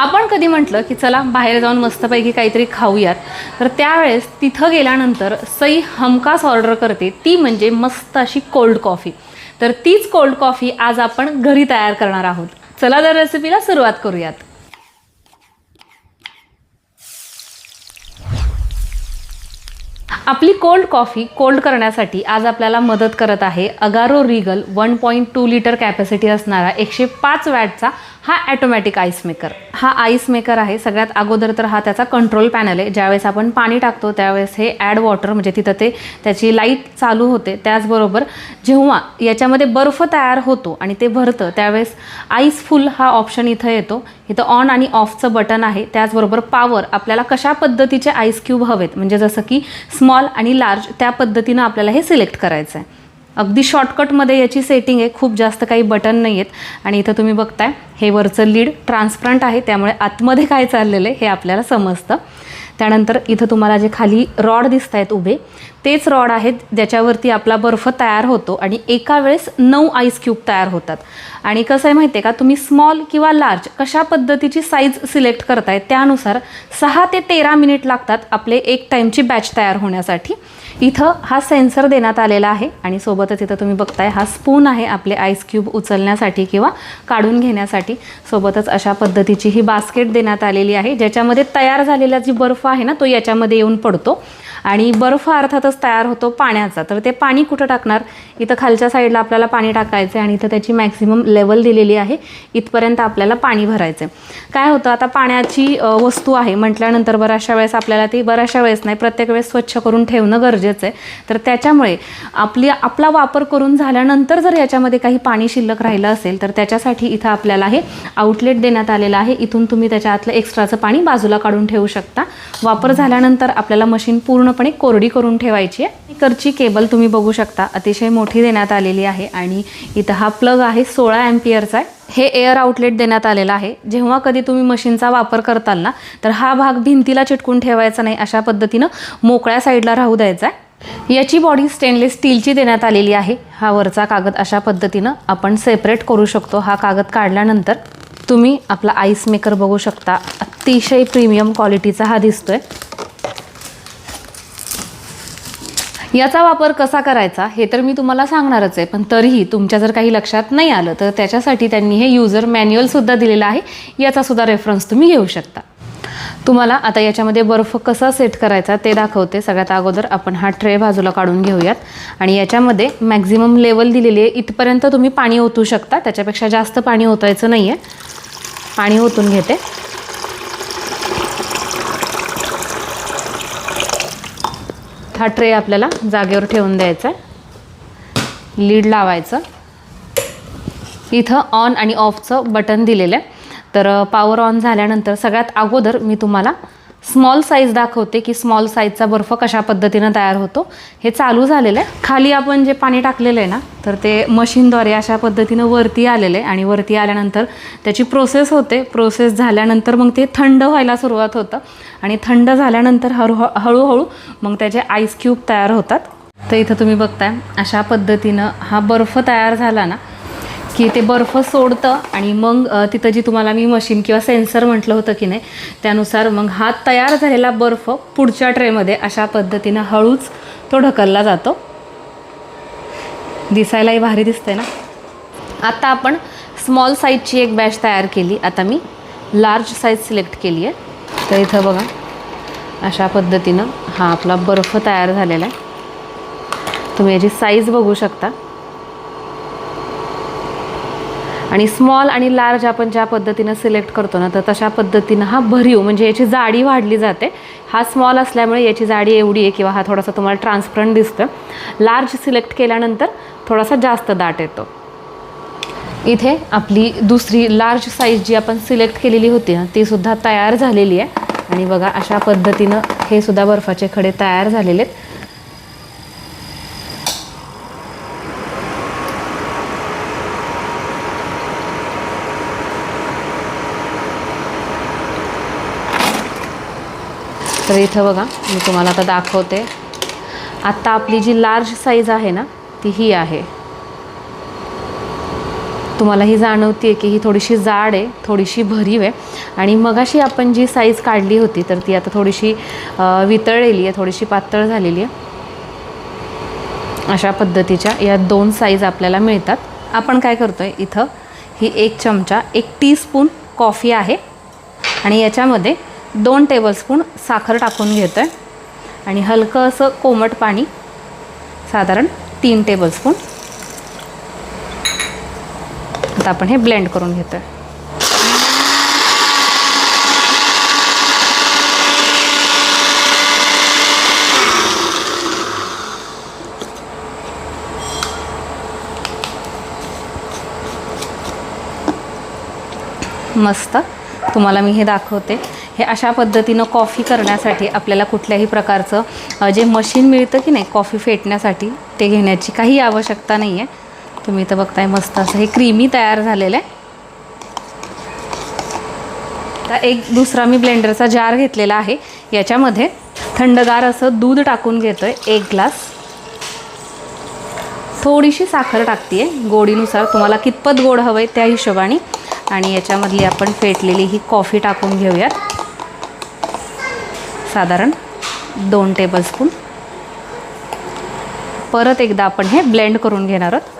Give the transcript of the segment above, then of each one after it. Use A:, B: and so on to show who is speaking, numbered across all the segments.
A: आपण कधी म्हटलं की चला बाहेर जाऊन मस्तपैकी काहीतरी खाऊयात, तर त्यावेळेस तिथं गेल्यानंतर सई हमखास ऑर्डर करते, ती म्हणजे मस्त अशी कोल्ड कॉफी. तर तीच कोल्ड कॉफी आज आपण घरी तयार करणार आहोत. चला तर रेसिपीला सुरुवात करूयात. आपली कोल्ड कॉफी कोल्ड करण्यासाठी आज आपल्याला मदत करत आहे अगारो रिगल 1.2 लिटर कॅपॅसिटी असणारा 105 वॅटचा हा ॲटोमॅटिक आईस मेकर. हा आईस मेकर आहे. सगळ्यात अगोदर तर हा त्याचा कंट्रोल पॅनल आहे. ज्यावेळेस आपण पाणी टाकतो त्यावेळेस हे ॲड वॉटर म्हणजे तिथं त्याची लाईट चालू होते. त्याचबरोबर जेव्हा याच्यामध्ये बर्फ तयार होतो आणि ते भरतं त्यावेळेस आईस फुल हा ऑप्शन इथं येतो. इथं ऑन आणि ऑफचं बटन आहे. त्याचबरोबर पॉवर आपल्याला कशा पद्धतीचे आईस क्यूब हवेत म्हणजे जसं की स्मॉल आणि लार्ज त्या पद्धतीनं आपल्याला हे सिलेक्ट करायचं आहे. अगदी शॉर्टकटमध्ये याची सेटिंग आहे. खूप जास्त काही बटन नाही आहेत आणि इथं तुम्ही बघताय हे वरचं लीड ट्रान्सपरंट आहे, त्यामुळे आतमध्ये काय चाललेलं आहे हे आपल्याला समजतं. त्यानंतर इथं तुम्हाला जे खाली रॉड दिसत आहेत उभे, तेच रॉड आहेत ज्याच्यावरती आपला बर्फ तयार होतो आणि एका वेळेस 9 आईस क्यूब तयार होतात. आणि कसं आहे माहिती आहे का, तुम्ही स्मॉल किंवा लार्ज कशा पद्धतीची साईज सिलेक्ट करताय त्यानुसार 6 ते 13 मिनिट लागतात आपले एक टाईमची बॅच तयार होण्यासाठी. इथं हा सेन्सर देण्यात आलेला आहे आणि सोबतच इथं तुम्ही बघताय हा स्पून आहे आपले आईस क्यूब उचलण्यासाठी किंवा काढून घेण्यासाठी. सोबतच अशा पद्धतीची ही बास्केट देण्यात आलेली आहे ज्याच्यामध्ये तयार झालेला जी बर्फ आहे ना तो याच्यामध्ये येऊन पडतो आणि बर्फ अर्थातच तयार होतो पाण्याचा. तर ते पाणी कुठं टाकणार, इथं खालच्या साईडला आपल्याला पाणी टाकायचं आहे आणि इथं त्याची मॅक्सिमम लेवल दिलेली आहे, इथपर्यंत आपल्याला पाणी भरायचं आहे. काय होतं आता पाण्याची वस्तू आहे म्हटल्यानंतर बऱ्याचशा वेळेस आपल्याला ती बऱ्याचशा वेळेस नाही प्रत्येक वेळेस स्वच्छ करून ठेवणं गरजेचं आहे. तर त्याच्यामुळे आपला वापर करून झाल्यानंतर जर याच्यामध्ये काही पाणी शिल्लक राहिलं असेल तर त्याच्यासाठी इथं आपल्याला हे आउटलेट देण्यात आलेलं आहे. इथून तुम्ही त्याच्यातलं एक्स्ट्राचं पाणी बाजूला काढून ठेवू शकता. वापर झाल्यानंतर आपल्याला मशीन पूर्णपणे कोरडी करून ठेवायची आहे. स्पीकरची केबल तुम्ही बघू शकता अतिशय मोठी देण्यात आलेली आहे आणि इथं हा प्लग आहे 16 एम्पियरचा आहे. हे एअर आउटलेट देण्यात आलेलं आहे. जेव्हा कधी तुम्ही मशीनचा वापर करताल ना तर हा भाग भिंतीला चिटकून ठेवायचा नाही, अशा पद्धतीनं मोकळ्या साईडला राहू द्यायचा आहे. याची बॉडी स्टेनलेस स्टीलची देण्यात आलेली आहे. हा वरचा कागद अशा पद्धतीनं आपण सेपरेट करू शकतो. हा कागद काढल्यानंतर तुम्ही आपला आईस मेकर बघू शकता. अतिशय प्रीमियम क्वालिटीचा हा दिसतोय. याचा वापर कसा करायचा हे तर मी तुम्हाला सांगणारच आहे, पण तरीही तुमच्या जर काही लक्षात नाही आलं तर त्याच्यासाठी त्यांनी हे युजर मॅन्युअलसुद्धा दिलेलं आहे. याचासुद्धा रेफरन्स तुम्ही घेऊ शकता. तुम्हाला आता याच्यामध्ये बर्फ कसा सेट करायचा ते दाखवते. सगळ्यात अगोदर आपण हा ट्रे बाजूला काढून घेऊयात आणि याच्यामध्ये मॅक्झिमम लेवल दिलेली आहे. इथपर्यंत तुम्ही पाणी ओतू शकता, त्याच्यापेक्षा जास्त पाणी ओतायचं नाही आहे. पाणी ओतून घेते. हा ट्रे आपल्याला जागेवर ठेवून द्यायचा आहे. लीड लावायचं. इथं ऑन आणि ऑफचं बटन दिलेलं आहे. तर पॉवर ऑन झाल्यानंतर सगळ्यात अगोदर मी तुम्हाला स्मॉल साईज दाखवते की स्मॉल साईजचा बर्फ कशा पद्धतीनं तयार होतो. हे चालू झालेलं आहे. खाली आपण जे पाणी टाकलेलं आहे ना तर ते मशीनद्वारे अशा पद्धतीनं वरती आलेलं आहे आणि वरती आल्यानंतर त्याची प्रोसेस होते. प्रोसेस झाल्यानंतर मग ते थंड व्हायला सुरुवात होतं आणि थंड झाल्यानंतर हळूहळू मग त्याचे आईस क्यूब तयार होतात. तर इथं तुम्ही बघताय अशा पद्धतीनं हा बर्फ तयार झाला ना की ते बर्फ सोडतं आणि मग तिथं जी तुम्हाला मी मशीन किंवा सेन्सर म्हटलं होतं की नाही त्यानुसार मग हा तयार झालेला बर्फ पुढच्या ट्रेमध्ये अशा पद्धतीनं हळूच तो ढकलला जातो. दिसायलाही भारी दिसतंय ना. आता आपण स्मॉल साईजची एक बॅच तयार केली. आता मी लार्ज साईज सिलेक्ट केली आहे. तर इथं बघा अशा पद्धतीनं हा आपला बर्फ तयार झालेला आहे. तुम्ही याची साईज बघू शकता. आणि स्मॉल आणि लार्ज आपण ज्या पद्धतीनं सिलेक्ट करतो ना तर तशा पद्धतीनं हा भरीव म्हणजे याची जाडी वाढली जाते. हा स्मॉल असल्यामुळे याची जाडी एवढी आहे किंवा हा थोडासा तुम्हाला ट्रान्सपरंट दिसतं. लार्ज सिलेक्ट केल्यानंतर थोडासा जास्त दाट येतो. इथे आपली दुसरी लार्ज साईज जी आपण सिलेक्ट केलेली होती ना ती सुद्धा तयार झालेली आहे. आणि बघा अशा पद्धतीनं हे सुद्धा बर्फाचे खडे तयार झालेले आहेत. तर इथं बघा मी तुम्हाला आता दाखवते. आत्ता आपली जी लार्ज साईज आहे ना ती ही आहे. तुम्हाला ही जाणवते की ही थोडीशी जाड आहे, थोडीशी भरीव आहे. आणि मगाशी आपण जी साईज काढली होती तर ती आता थोडीशी वितळलेली आहे, थोडीशी पातळ झालेली आहे. अशा पद्धतीच्या या 2 साईज आपल्याला मिळतात. आपण काय करतो आहे, इथं ही 1 चमचा 1 टीस्पून कॉफी आहे आणि याच्यामध्ये 2 टेबलस्पून साखर टाकून घेतो आहे आणि हलकं असं कोमट पाणी साधारण 3 टेबलस्पून. आता आपण हे ब्लेंड करून घेतो आहे. मस्त तुम्हाला मी हे दाखवते. हे अशा पद्धतीनं कॉफी करण्यासाठी आपल्याला कुठल्याही प्रकारचं जे मशीन मिळतं की नाही कॉफी फेटण्यासाठी ते घेण्याची काही आवश्यकता नाही आहे. तुम्ही इथं बघताय मस्त असं हे क्रीमी तयार झालेलं आहे. आता एक दुसरा मी ब्लेंडरचा जार घेतलेला आहे. याच्यामध्ये थंडगार असं दूध टाकून घेतो आहे 1 ग्लास. थोडीशी साखर टाकते आहे गोडीनुसार, तुम्हाला कितपत गोड हवं आहे त्या हिशोबाने. आणि याच्यामधली आपण फेटलेली ही कॉफी टाकून घेऊयात, साधारण 2 टेबलस्पून. परत एकदा आपण हे ब्लेंड करून घेणार आहोत.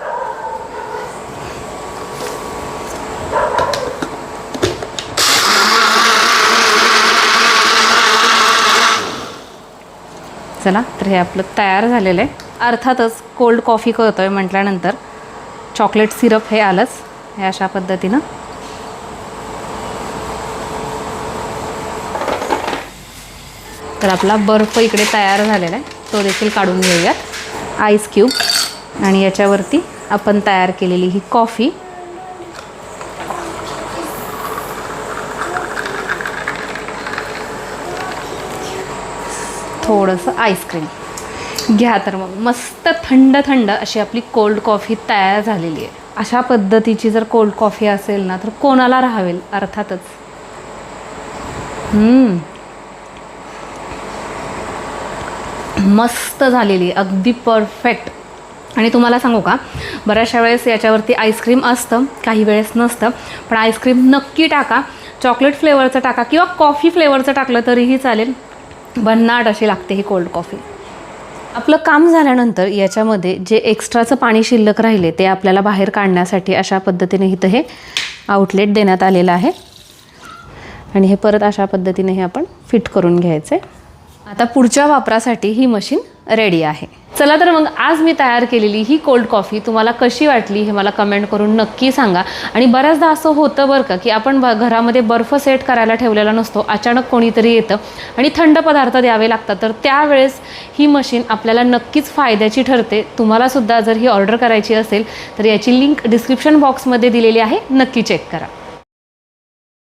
A: चला तर हे आपलं तयार झालेलं आहे. अर्थातच कोल्ड कॉफी करतोय म्हटल्यानंतर चॉकलेट सिरप हे आलंच. हे अशा पद्धतीनं तर आपला बर्फ इकडे तयार झालेला आहे, तो देखील काढून घेऊयात. आईस क्यूब आणि याच्यावरती आपण तयार केलेली ही कॉफी. थोडंसं आईस्क्रीम घ्या. तर मग मस्त थंड थंड अशी आपली कोल्ड कॉफी तयार झालेली आहे. अशा पद्धतीची जर कोल्ड कॉफी असेल ना तर कोणाला राहावेल. अर्थातच मस्त झालेली, अगदी परफेक्ट. आणि तुम्हाला सांगू का, बऱ्याचशा वेळेस याच्यावरती आईस्क्रीम असतं, काही वेळेस नसतं. पण आईस्क्रीम नक्की टाका. चॉकलेट फ्लेवरचं टाका किंवा कॉफी फ्लेवरचं टाकलं तरीही चालेल. भन्नाट अशी लागते ही कोल्ड कॉफी. आपलं काम झाल्यानंतर याच्यामध्ये जे एक्स्ट्राचं पाणी शिल्लक राहिले ते आपल्याला बाहेर काढण्यासाठी अशा पद्धतीने इथं हे आउटलेट देण्यात आलेलं आहे. आणि हे परत अशा पद्धतीने हे आपण फिट करून घ्यायचं आहे. आता पुढच्या वापरासाठी ही मशीन रेडी आहे. चला तर मग आज मी तयार केलेली ही कोल्ड कॉफी तुम्हाला कशी वाटली हे मला कमेंट करून नक्की सांगा. आणि बऱ्याचदा असं होतं बरं का की आपण घरामध्ये बर्फ सेट करायला ठेवलेला नसतो, अचानक कोणीतरी येतं आणि थंड पदार्थ द्यावे लागतात. तर त्यावेळेस ही मशीन आपल्याला नक्कीच फायद्याची ठरते. तुम्हालासुद्धा जर ही ऑर्डर करायची असेल तर याची लिंक डिस्क्रिप्शन बॉक्समध्ये दिलेली आहे, नक्की चेक करा.